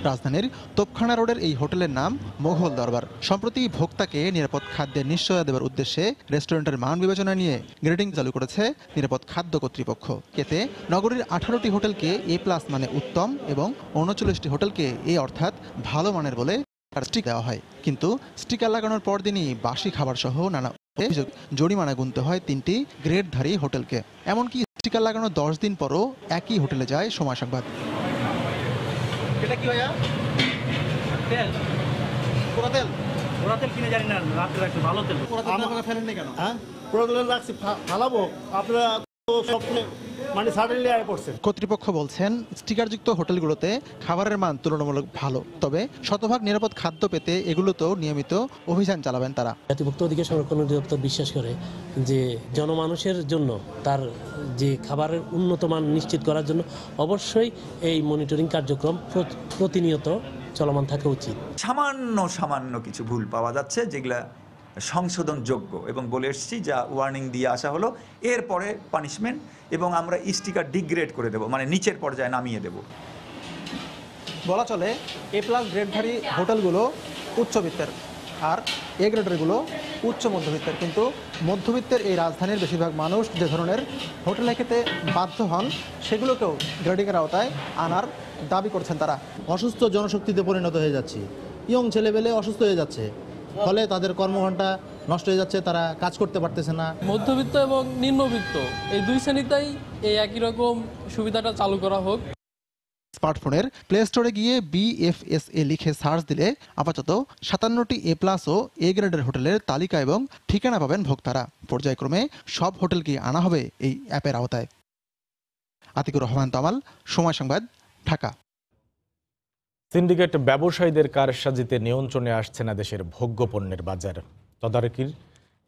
Speaker 26: রাজধানীর তোপখানা রোডের এই হোটেলের নাম মোঘল দরবার। সম্প্রতি ভোক্তাকে নিরাপদ খাদ্যের নিশ্চয়তা দেওয়ার উদ্দেশ্যে রেস্টুরেন্টের মান বিবেচনা নিয়ে গ্রেডিং চালু করেছে নিরাপদ খাদ্য কর্তৃপক্ষ। এতে নগরীর 18টি হোটেলকে A+ মানে উত্তম এবং 39টি হোটেলকে A অর্থাৎ ভালো মানের বলে স্টিক দেওয়া হয়। কিন্তু স্টিকার লাগানোর পরদিনই বাসি খাবার সহ নানা অভিযোগ জরিমানা গুনতে হয় 3টি গ্রেডধারী হোটেলকে। এমনকি স্টিকার লাগানোর 10 দিন পরও একই হোটেলে যায় সময় সংবাদ।
Speaker 27: এটা কি ভাইয়া? তেল। পুরো তেল? পুরো তেল কিনে জানি না, রাতে রাখছি ভালো তেল। আমাকে ফেলেন না কেন? হ্যাঁ? পুরো তেল রাখছি ফালাবো। আপনারা তো সব মানে সাডেনলি আয় পড়ছেন।
Speaker 26: কর্তৃপক্ষ বলছেন স্টিকারযুক্ত হোটেলগুলোতে খাবারের মান তুলনামূলক ভালো, তবে শতভাগ নিরাপদ খাদ্য পেতে এগুলোতেও নিয়মিত অভিযান চালাবেন তারা।
Speaker 28: জাতিভুক্ত অধিকার সংরক্ষণ অধিদপ্তর বিশ্বাস করে যে জনমানুষের জন্য তার যে খাবারের উন্নত মান নিশ্চিত করার জন্য অবশ্যই এই মনিটরিং কার্যক্রম প্রতিনিয়ত চলমান থাকা উচিত।
Speaker 29: সামান্য কিছু ভুল পাওয়া যাচ্ছে যেগুলা সংশোধনযোগ্য এবং বলে এসেছি, যা ওয়ার্নিং দিয়ে আসা হলো, এরপরে পানিশমেন্ট এবং আমরা স্টিকার ডিগ্রেড করে দেব, মানে নিচের পর্যায়ে নামিয়ে দেব।
Speaker 26: বলা চলে A+ গ্রেডধারী হোটেলগুলো উচ্চবিত্তের আর A গ্রেডেরগুলো উচ্চ মধ্যবিত্তের, কিন্তু মধ্যবিত্তের এই রাজধানীর বেশিরভাগ মানুষ যে ধরনের হোটেলে খেতে বাধ্য হন সেগুলোকেও গ্রেডিংয়ের আওতায় আনার দাবি করছেন তারা।
Speaker 30: অসুস্থ জনশক্তিতে পরিণত হয়ে যাচ্ছি, ইয়ং ছেলেবেলে অসুস্থ হয়ে যাচ্ছে,
Speaker 27: ফলে তাদের কর্মঘণ্টা নষ্ট হয়ে যাচ্ছে, তারা কাজ করতে পারতেছে না।
Speaker 3: মধ্যবিত্ত এবং নিম্নবিত্ত এই দুই শ্রেণীতেই এই একই রকম সুবিধাটা চালু করা হোক।
Speaker 26: স্মার্টফোনের প্লে স্টোরে গিয়ে BFSA লিখে সার্চ দিলে আপাতত 57টি A+ ও A গ্রেডের হোটেলের তালিকা এবং ঠিকানা পাবেন ভোক্তারা। পর্যায়ক্রমে সব হোটেলকে আনা হবে এই অ্যাপের আওতায়। আতিকুর রহমান তামাল, সময় সংবাদ, ঢাকা।
Speaker 1: সিন্ডিকেট ব্যবসায়ীদের কারসাজিতে নিয়ন্ত্রণে আসছে না দেশের ভোগ্যপণ্যের বাজার। তদারকির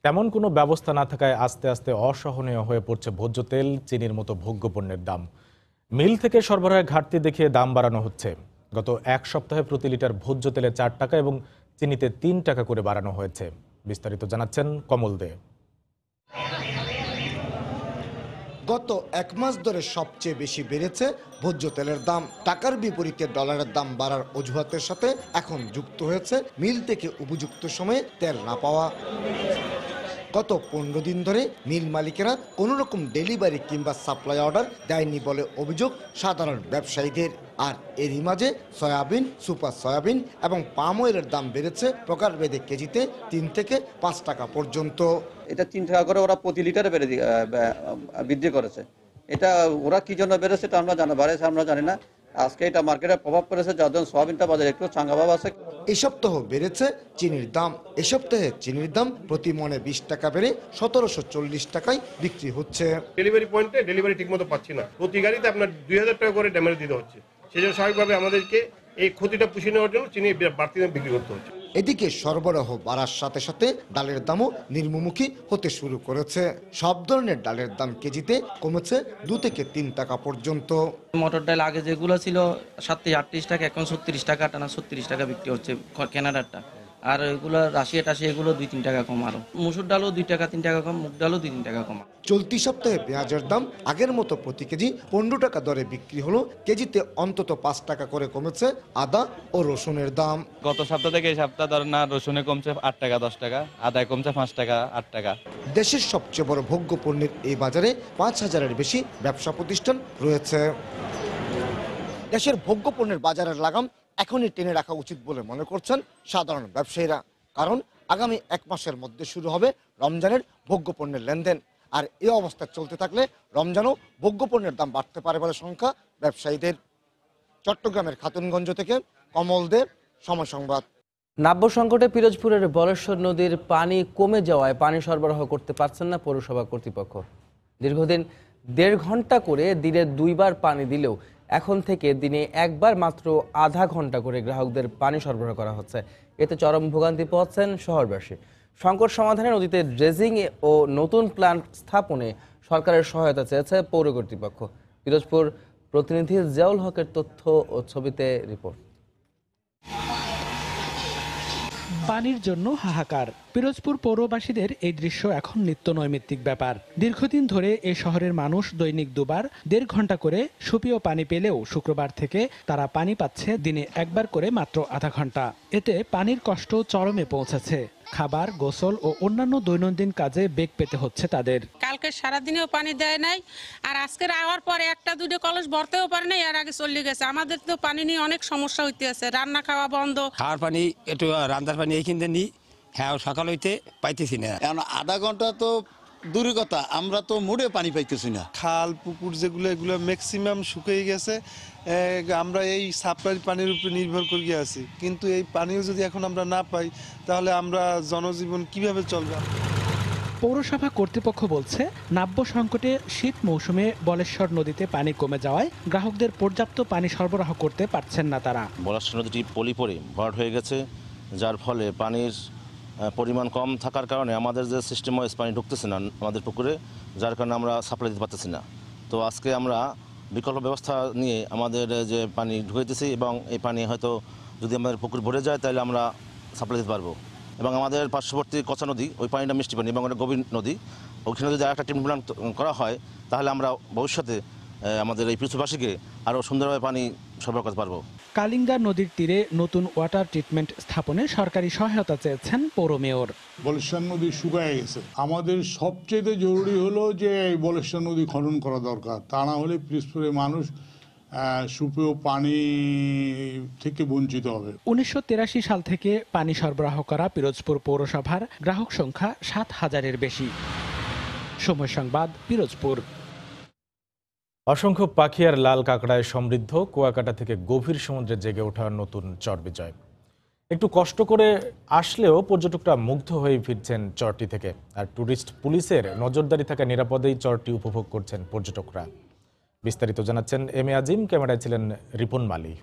Speaker 1: তেমন কোনো ব্যবস্থা না থাকায় আস্তে আস্তে অসহনীয় হয়ে পড়ছে ভোজ্য তেল, চিনির মতো ভোগ্যপণ্যের দাম। মিল থেকে সরবরাহের ঘাটতি দেখিয়ে দাম বাড়ানো হচ্ছে। গত এক সপ্তাহে প্রতি লিটার ভোজ্য তেলে 4 টাকা এবং চিনিতে 3 টাকা করে বাড়ানো হয়েছে। বিস্তারিত জানাচ্ছেন কমল দে।
Speaker 4: গত এক মাস ধরে সবচেয়ে বেশি বেড়েছে ভোজ্য তেলের দাম। টাকার বিপরীতে ডলারের দাম বাড়ার অজুহাতের সাথে এখন যুক্ত হয়েছে মিল থেকে উপযুক্ত সময়ে তেল না পাওয়া। গত 15 দিন ধরে মিল মালিকেরা কোনো রকম ডেলিভারি কিংবা সাপ্লাই অর্ডার দেয়নি বলে অভিযোগ সাধারণ ব্যবসায়ীদের। আর এরই মাঝে সয়াবিন, সুপার সয়াবিন এবং পাম অয়েলের দাম বেড়েছে প্রকারভেদে কেজিতে 3 থেকে 5 টাকা পর্যন্ত।
Speaker 19: এটা 3 টাকা করে ওরা প্রতি লিটারে বৃদ্ধি করেছে। এটা ওরা কি জন্য বেড়েছে এটা আমরা জানি না। আজকে এটা মার্কেটে প্রভাব পড়েছে, যার জন্য সয়াবিনটা বাজারে একটু চাঙ্গা ভাব আছে।
Speaker 4: এই সপ্তাহ বেড়েছে চিনির দাম। এই সপ্তাহে চিনির দাম প্রতি মনে 20 টাকা বেড়ে 1740 টাকায় বিক্রি হচ্ছে।
Speaker 5: ডেলিভারি পয়েন্টে ডেলিভারি ঠিকমতো পাচ্ছি না, প্রতি গাড়িতে আপনার 2000 টাকা করে ড্যামেজ দিতে হচ্ছে। সেই জন্য স্বাভাবিকভাবে আমাদেরকে এই ক্ষতিটা পুষিয়ে নেওয়ার জন্য চিনি বাড়তি দামে বিক্রি করতে হচ্ছে।
Speaker 4: এদিকে সরবরাহ বাড়ার সাথে সাথে ডালের দামও নিম্নমুখী হতে শুরু করেছে। সব ধরনের ডালের দাম কেজিতে কমেছে 2 থেকে 3 টাকা পর্যন্ত।
Speaker 6: মটর ডাল আগে যেগুলো ছিল 37-38 টাকা, এখন 36 টাকা, টানা 36 টাকা বিক্রি হচ্ছে কেনাডারটা। আর এগুলো রাশিয়া এগুলো 2-3 টাকা কম। আরো মুসুর ডালও 2 টাকা 3 টাকা কম, মুগ ডালও 2-3 টাকা কম।
Speaker 4: চলতি সপ্তাহে পেঁয়াজের দাম আগের মতো প্রতি কেজি 15 টাকা দরে বিক্রি হলো। কেজিতে অন্তত 5 টাকা করে কমেছে আদা ও রসুনের দাম।
Speaker 7: গত সপ্তাহ থেকে এই সপ্তাহ ধরেন না, রসুনে কমছে 8 টাকা 10 টাকা, আদায় কমছে 5 টাকা 8 টাকা।
Speaker 4: দেশের সবচেয়ে বড় ভোগ্য পণ্যের এই বাজারে 5000-এর বেশি ব্যবসা প্রতিষ্ঠান রয়েছে। দেশের ভোগ্য পণ্যের বাজারের লাগাম এখনই টেনে রাখা উচিত বলে মনে করছেন সাধারণ ব্যবসায়ীরা। কারণ আগামী 1 মাসের মধ্যে শুরু হবে রমজানের ভোগ্য পণ্যের লেনদেন। আর এই অবস্থা চলতে থাকলে রমজানও ভোগ্য পণ্যের দাম বাড়তে পারে বলে শঙ্কা ব্যবসায়ীদের। চট্টগ্রামের খাতুনগঞ্জ থেকে কমল দে, সময় সংবাদ।
Speaker 2: নাব্য সংকটে পিরোজপুরের বলেশ্বর নদীর পানি কমে যাওয়ায় পানি সরবরাহ করতে পারছেন না পৌরসভা কর্তৃপক্ষ। দীর্ঘদিন 1.5 ঘন্টা করে দিনে 2 বার পানি দিলেও এখন থেকে দিনে 1 বার মাত্র আধা ঘন্টা করে গ্রাহকদের পানি সরবরাহ করা হচ্ছে। এতে চরম ভোগান্তি পাচ্ছেন শহরবাসী। সংকট সমাধানে নদীতে ড্রেজিং ও নতুন প্ল্যান্ট স্থাপনে সরকারের সহায়তা চেয়েছে পৌর কর্তৃপক্ষ। পিরোজপুর প্রতিনিধি জিয়াউল হকের তথ্য ও ছবিতে রিপোর্ট।
Speaker 8: পানির জন্য হাহাকার। পিরোজপুর পৌরবাসীদের এই দৃশ্য এখন নিত্য নৈমিত্তিক ব্যাপার। দীর্ঘদিন ধরে এ শহরের মানুষ দৈনিক 2 বার 1.5 ঘন্টা করে সুপেয় পানি পেলেও শুক্রবার থেকে তারা পানি পাচ্ছে দিনে 1 বার করে মাত্র আধা ঘন্টা। এতে পানির কষ্ট চরমে পৌঁছেছে। খাবার, গোসল ও অন্যান্য দৈনন্দিন কাজে বেগ পেতে হচ্ছে তাদের।
Speaker 10: কালকে সারাদিনেও পানি দেয় নাই, আর আজকের আওয়ার পরে 1-2 কলস ভরতেও পারে নাই, আর আগে চলে গেছে। আমাদের তো পানি নিয়ে অনেক সমস্যা হইতে আছে, রান্না খাওয়া বন্ধ।
Speaker 11: খাওয়ার পানি একটু রান্নার পানি এইখানে নিই, হ্যাঁ সকাল হইতে পাইতেছি না।
Speaker 12: এখন আধা ঘন্টা তো দূরের কথা, আমরা তো মুড়ে পানি পাইতেছি না।
Speaker 30: খাল পুকুর যেগুলো এগুলো ম্যাক্সিমাম শুকিয়ে গেছে। আমরা এই সাপ্লাই পানির উপরে নির্ভর করে আছি, কিন্তু এই পানিও যদি এখন আমরা না পাই তাহলে আমরা জনজীবন কিভাবে চলবে?
Speaker 8: পৌরসভা কর্তৃপক্ষ বলছে, নাব্য সংকটে শীত মৌসুমে বলেশ্বর নদীতে পানি কমে যাওয়ায় গ্রাহকদের পর্যাপ্ত পানি সরবরাহ করতে পারছেন না তারা।
Speaker 31: বলেশ্বর নদীটি পলি পড়ে ভরাট হয়ে গেছে, যার ফলে পানির পরিমাণ কম থাকার কারণে আমাদের যে সিস্টেম ওয়াইজ পানি ঢুকতেছে না আমাদের পুকুরে, যার কারণে আমরা সাপ্লাই দিতে পারতেছি না। তো আজকে আমরা বিকল্প ব্যবস্থা নিয়ে আমাদের যে পানি ঢুকাইতেছি, এবং এই পানি হয়তো যদি আমাদের পুকুর ভরে যায় তাহলে আমরা সাপ্লাই দিতে পারবো। এবং আমাদের পার্শ্ববর্তী কচা নদী, ওই পানিটা মিষ্টি পানি এবং ওটা গভীর নদী, ওইখানে যদি একটা ট্রিটমেন্ট প্ল্যান্ট করা হয় তাহলে আমরা ভবিষ্যতে আমাদের এই পিরোজপুরবাসীকে আরও সুন্দরভাবে পানি সরবরাহ করতে পারবো।
Speaker 8: কালিঙ্গা নদীর তীরে নতুন ওয়াটার ট্রিটমেন্ট স্থাপনে সরকারি সহায়তা চেয়েছেন পৌর মেয়র।
Speaker 32: বলেশ্বর নদী শুকায় গেছে, আমাদের সবচেয়ে জরুরি হলো যে এই বলেশ্বর নদী খনন করা দরকার। তা না হলে পিরোজপুরের মানুষ সুপেয় পানি থেকে বঞ্চিত হবে।
Speaker 8: 1983 সাল থেকে পানি সরবরাহ করা পিরোজপুর পৌরসভার গ্রাহক সংখ্যা 7,000-এর বেশি। সময় সংবাদ, পিরোজপুর।
Speaker 1: অসংখ্য পাখি আর লাল কাঁকড়ায় সমৃদ্ধ কুয়াকাটা থেকে গভীর সমুদ্রে জেগে ওঠা নতুন চরবিজয়। একটু কষ্ট করে আসলেও পর্যটকরা মুগ্ধ হয়ে ফিরছেন চরটি থেকে, আর টুরিস্ট পুলিশের নজরদারি থাকা নিরাপদেই চরটি উপভোগ করছেন পর্যটকরা। বিস্তারিত জানাচ্ছেন এম এ আজিম, ক্যামেরায় ছিলেন রিপন মালি।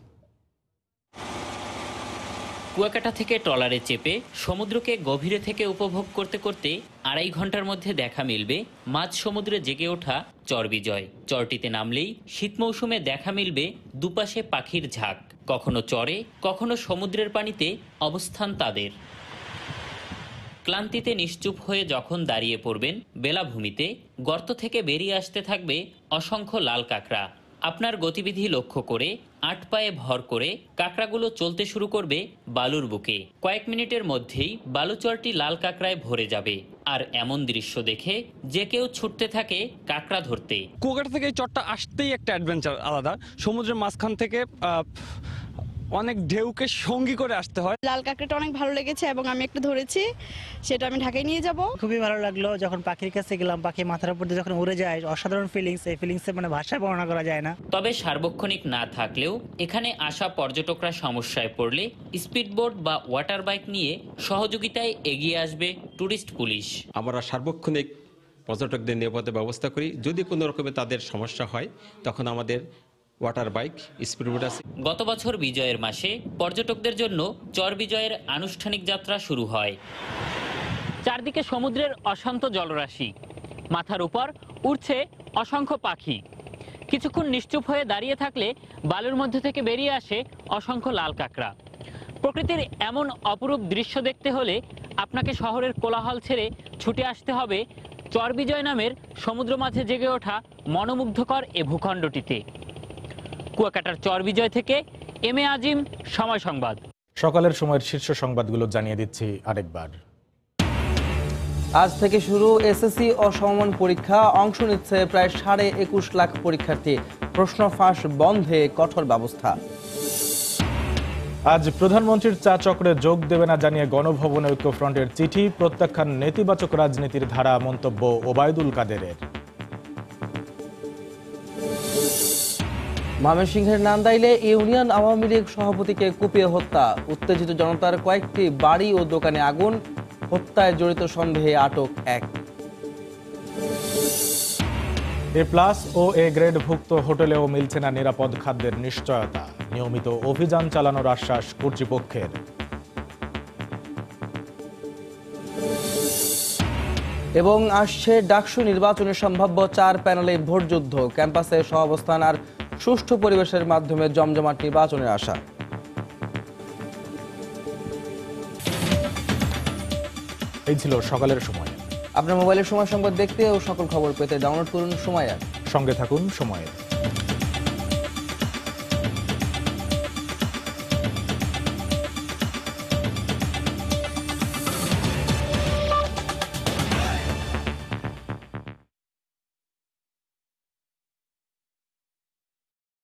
Speaker 9: কুয়াকাটা থেকে ট্রলারে চেপে সমুদ্রকে গভীরে থেকে উপভোগ করতে করতে 2.5 ঘন্টার মধ্যে দেখা মিলবে মাঝ সমুদ্রে জেগে ওঠা চরবিজয়। চরটিতে নামলেই শীত মৌসুমে দেখা মিলবে দুপাশে পাখির ঝাঁক, কখনো চরে কখনো সমুদ্রের পানিতে অবস্থান তাদের। ক্লান্তিতে নিশ্চুপ হয়ে যখন দাঁড়িয়ে পড়বেন বেলাভূমিতে, গর্ত থেকে বেরিয়ে আসতে থাকবে অসংখ্য লাল কাঁকড়া। আপনার গতিবিধি লক্ষ্য করে 8 পায়ে ভর করে কাঁকড়াগুলো চলতে শুরু করবে বালুর বুকে। কয়েক মিনিটের মধ্যেই বালুচরটি লাল কাঁকড়ায় ভরে যাবে, আর এমন দৃশ্য দেখে যে কেউ ছুটতে থাকে কাঁকড়া ধরতে।
Speaker 13: কুয়াকাটা থেকে এই চরটা আসতেই একটা অ্যাডভেঞ্চার আলাদা। সমুদ্রের মাঝখান থেকে অনেক ঢেউকে সঙ্গী করে আসতে হয়।
Speaker 14: লাল কাঁকড়াটা অনেক ভালো লেগেছে এবং আমি একটা ধরেছি, সেটা আমি ঢাকায় নিয়ে যাব।
Speaker 15: খুবই ভালো লাগলো যখন পাখির কাছে গেলাম, পাখি মাথার উপর দিয়ে যখন উড়ে যায়, অসাধারণ ফিলিংস। এই ফিলিংসে মানে ভাষায় বর্ণনা করা যায় না।
Speaker 9: তবে সার্বক্ষণিক না থাকলেও এখানে আসা পর্যটকরা সমস্যায় পড়লে স্পিডবোট বা ওয়াটার বাইক নিয়ে সহযোগিতায় এগিয়ে আসবে টুরিস্ট পুলিশ।
Speaker 16: আমরা সার্বক্ষণিক পর্যটকদের নিরাপত্তা ব্যবস্থা করি। যদি কোনো রকমের তাদের সমস্যা হয় তখন আমাদের ওয়াটার বাইক, স্পিডবোট আছে।
Speaker 9: গত বছর বিজয়ের মাসে পর্যটকদের জন্য চর বিজয়ের আনুষ্ঠানিক যাত্রা শুরু হয়। চারদিকে সমুদ্রের অশান্ত জলরাশি, মাথার উপর উড়ছে অসংখ্য পাখি। কিছুক্ষণ নিশ্চুপ হয়ে দাঁড়িয়ে থাকলে বালুর মধ্যে থেকে বেরিয়ে আসে অসংখ্য লাল কাঁকড়া। প্রকৃতির এমন অপরূপ দৃশ্য দেখতে হলে আপনাকে শহরের কোলাহল ছেড়ে ছুটে আসতে হবে চর বিজয় নামের সমুদ্র মাঝে জেগে ওঠা মনোমুগ্ধকর এ ভূখণ্ডটিতে। কুয়াকাটার চর বিজয় থেকে এম এ আজিম, সময় সংবাদ।
Speaker 1: সকালের সময়ের শীর্ষ সংবাদগুলো জানিয়ে দিচ্ছি আরেকবার।
Speaker 2: আজ থেকে শুরু এসএসসি ও সমমান পরীক্ষা। অংশ নিচ্ছে প্রায় 21.5 লাখ পরীক্ষার্থী। প্রশ্ন ফাঁস বন্ধে কঠোর ব্যবস্থা।
Speaker 1: আজ প্রধানমন্ত্রীর চা চক্রে যোগ দেবে না জানিয়ে গণভবনে ঐক্যফ্রন্টের চিঠি। প্রত্যাখ্যান নেতিবাচক রাজনীতির ধারা, মন্তব্য ওবায়দুল কাদেরের।
Speaker 2: ময়মনসিংহের নান্দাইলে ইউনিয়ন আওয়ামী লীগ সভাপতিকে কুপিয়ে হত্যা। উত্তেজিত জনতার কয়েকটি বাড়ি ও দোকানে আগুন। হত্যায় জড়িত সন্দেহে আটক 1।
Speaker 1: A+ ও A গ্রেড ভুক্ত হোটেলেও মিলছে না নিরাপদ খাদ্যের নিশ্চয়তা। নিয়মিত অভিযান চালানোর আশ্বাস কর্তৃপক্ষের।
Speaker 2: এবং আসছে ডাকসু নির্বাচনের সম্ভাব্য 4 প্যানেলে ভোটযুদ্ধ। ক্যাম্পাসে সহাবস্থান আর সুষ্ঠু পরিবেশের মাধ্যমে জমজমাট নির্বাচনের আশা।
Speaker 1: এই ছিল সকালের সময়।
Speaker 2: আপনার মোবাইলের সময় সংবাদ দেখতে ও সকল খবর পেতে ডাউনলোড করুন সময় অ্যাপ।
Speaker 1: সঙ্গে থাকুন সময়ের।